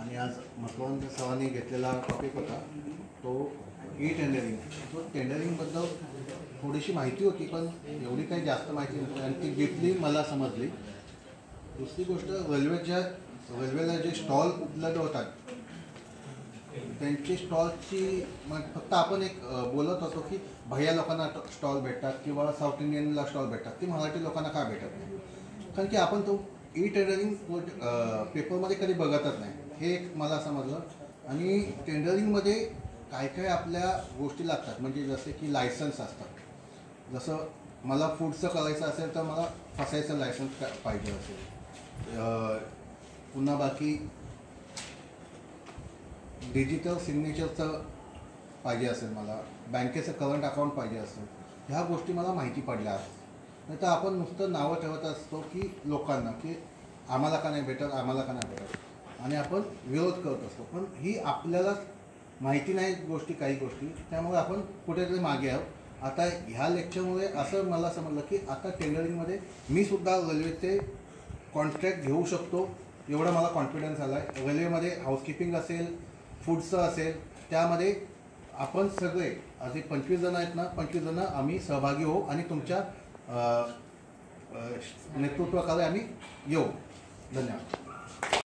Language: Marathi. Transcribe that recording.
आणि आज मकवान सरांनी घेतलेला टॉपिक होता तो टेंडरिंग. तो टेंडरिंगबद्दल थोडीशी माहिती होती, पण एवढी काही जास्त माहिती नव्हती आणि ती डीपली मला समजली. दुसरी गोष्ट, रेल्वेला जे स्टॉल उपलब्ध होतात त्यांची स्टॉलची फक्त आपण एक बोलत होतो की भैया लोकांना स्टॉल भेटतात किंवा साऊथ इंडियनला स्टॉल भेटतात, ती मराठी लोकांना का भेटत नाही? कारण की आपण तो टेंडरिंग पेपरमध्ये कधी बघतच नाही, हे एक मला समजलं. आणि टेंडरिंगमध्ये काय काय आपल्या गोष्टी लागतात, म्हणजे जसे की लायसन्स असतात. जसं मला फूडचं करायचं असेल तर मला फसायचं लायसन्स पाहिजे असेल. पुन्हा बाकी डिजिटल सिग्नेचरचं पाहिजे असेल, मला बँकेचं करंट अकाउंट पाहिजे असेल. ह्या गोष्टी मला माहिती पडल्या आहेत. नाही तर आपण नुसतं नावं ठेवत असतो की लोकांना की आम्हाला का नाही भेटत, आम्हाला का नाही भेटत, आणि आपण विरोध करत असतो. पण ही आपल्याला माहिती नाही गोष्टी, काही गोष्टी, त्यामुळे आपण कुठेतरी मागे आहोत. आता ह्या लेक्चरमुळे असं मला समजलं की आता टेंडरिंगमध्ये मी सुद्धा रेल्वेचे कॉन्ट्रॅक्ट घेऊ शकतो, एवढा मला कॉन्फिडन्स आला आहे. रेल्वेमध्ये हाऊसकीपिंग असेल, फूडचं असेल, त्यामध्ये आपण सगळे असे 25 जण आहेत ना, 25 जण आम्ही सहभागी होऊ आणि तुमच्या नेतृत्वाखाली आम्ही येऊ. धन्यवाद.